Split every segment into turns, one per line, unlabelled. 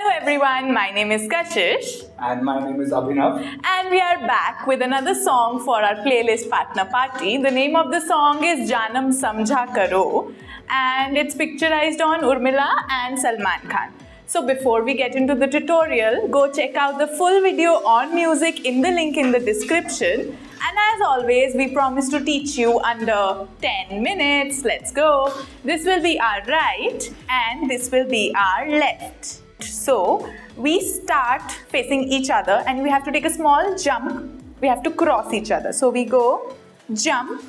Hello everyone, my name is Kashish.
And my name is Abhinav.
And we are back with another song for our playlist partner party. The name of the song is Janam Samjha Karo and it's picturized on Urmila and Salman Khan. So before we get into the tutorial, go check out the full video on music in the link in the description. And as always, we promise to teach you under 10 minutes. Let's go. This will be our right and this will be our left. So we start facing each other and we have to take a small jump. We have to cross each other. So we go jump.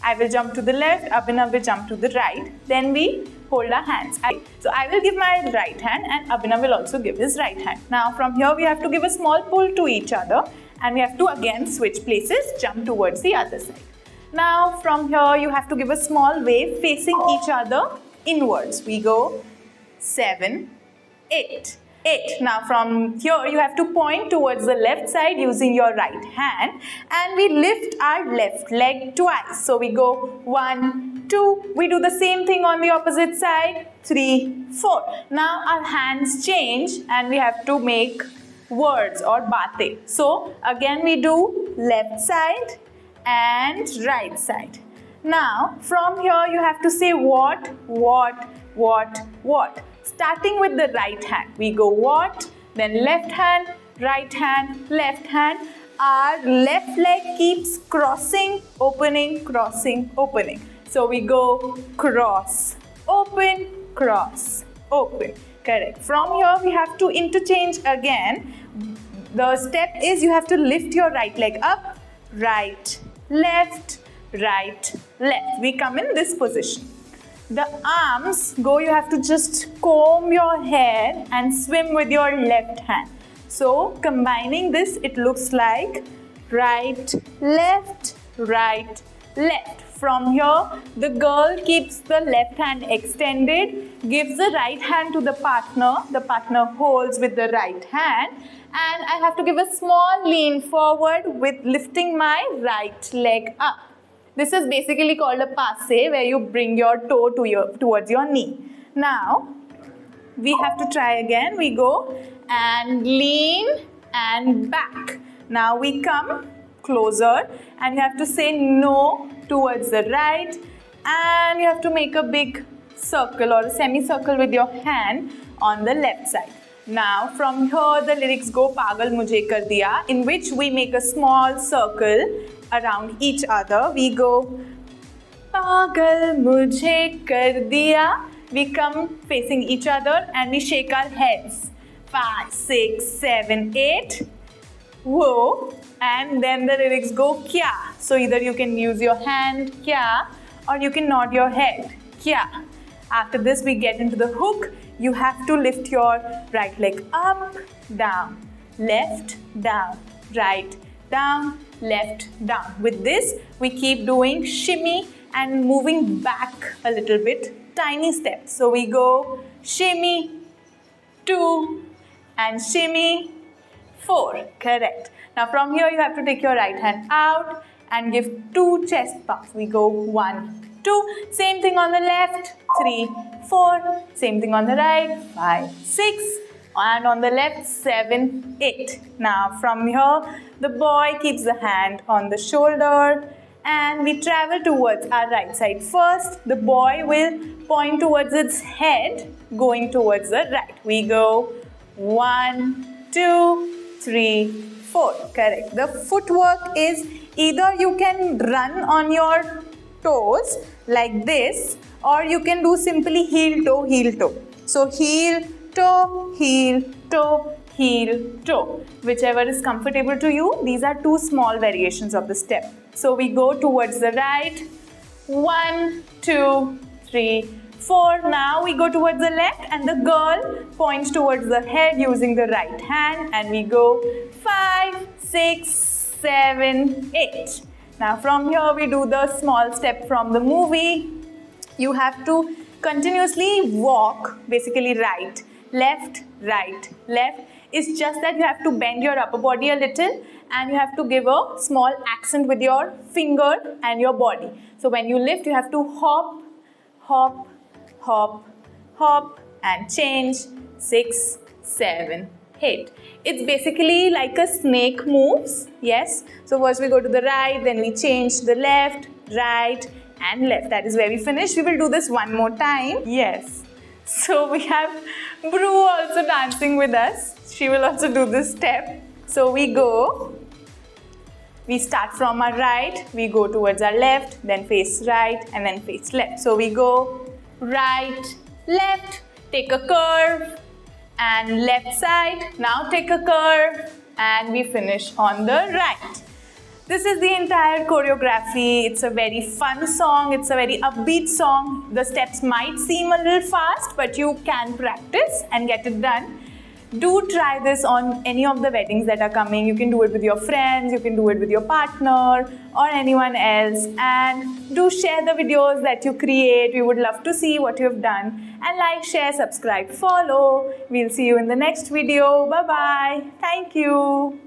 I will jump to the left, Abhinav will jump to the right. Then we hold our hands. So I will give my right hand and Abhinav will also give his right hand. Now from here we have to give a small pull to each other and we have to again switch places, jump towards the other side. Now from here you have to give a small wave facing each other inwards. We go 7, 8. 8. Now from here you have to point towards the left side using your right hand and we lift our left leg twice. So we go 1, 2. We do the same thing on the opposite side. 3, 4. Now our hands change and we have to make words or batein. So again we do left side and right side. Now from here you have to say what. Starting with the right hand, we go what, then left hand, right hand, left hand. Our left leg keeps crossing, opening, crossing, opening. So we go cross, open, cross, open. Correct. From here we have to interchange again. The step is you have to lift your right leg up, right, left, right, left. We come in this position. The arms go, you have to just comb your hair and swim with your left hand. So combining this, it looks like right, left, right, left. From here, the girl keeps the left hand extended, gives the right hand to the partner holds with the right hand, and I have to give a small lean forward with lifting my right leg up. This is basically called a passe where you bring your toe towards your knee. Now, we have to try again. We go and lean and back. Now we come closer and you have to say no towards the right and you have to make a big circle or a semicircle with your hand on the left side. Now from here the lyrics go Pagal Mujhe Kar Diya, in which we make a small circle around each other. We go Pagal Mujhe Kar Diya. We come facing each other and we shake our heads. 5, 6, 7, 8. Whoa. And then the lyrics go Kya. So either you can use your hand Kya or you can nod your head Kya. After this we get into the hook. You have to lift your right leg up, down, left, down, right, down, left, down. With this, we keep doing shimmy and moving back a little bit, tiny steps. So we go shimmy, 2, and shimmy, 4. Correct. Now from here, you have to take your right hand out and give 2 chest pumps. We go 1, 2. Same thing on the left, 3, 4. Same thing on the right, 5, 6. And on the left, 7, 8. Now from here, the boy keeps the hand on the shoulder and we travel towards our right side. First, the boy will point towards its head, going towards the right. We go 1, 2, 3, 4. Correct. The footwork is either you can run on your toes like this or you can do simply heel, toe, heel, toe. So heel, toe, heel, toe, heel, toe. Whichever is comfortable to you. These are 2 small variations of the step. So we go towards the right. 1, 2, 3, 4. Now we go towards the left and the girl points towards the head using the right hand and we go 5, 6, 7, 8. Now from here we do the small step from the movie. You have to continuously walk, basically right, left, right, left. It's just that you have to bend your upper body a little and you have to give a small accent with your finger and your body. So when you lift, you have to hop, hop, hop, hop and change. 6, 7, 8. It's basically like a snake moves, yes. So first we go to the right, then we change to the left, right and left. That is where we finish. We will do this one more time. Yes. So we have Bru also dancing with us. She will also do this step. So we go. We start from our right, we go towards our left, then face right and then face left. So we go right, left, take a curve and left side. Now take a curve and we finish on the right. This is the entire choreography. It's a very fun song. It's a very upbeat song. The steps might seem a little fast, but you can practice and get it done. Do try this on any of the weddings that are coming. You can do it with your friends, you can do it with your partner or anyone else. And do share the videos that you create. We would love to see what you have done. And like, share, subscribe, follow. We'll see you in the next video. Bye-bye. Thank you.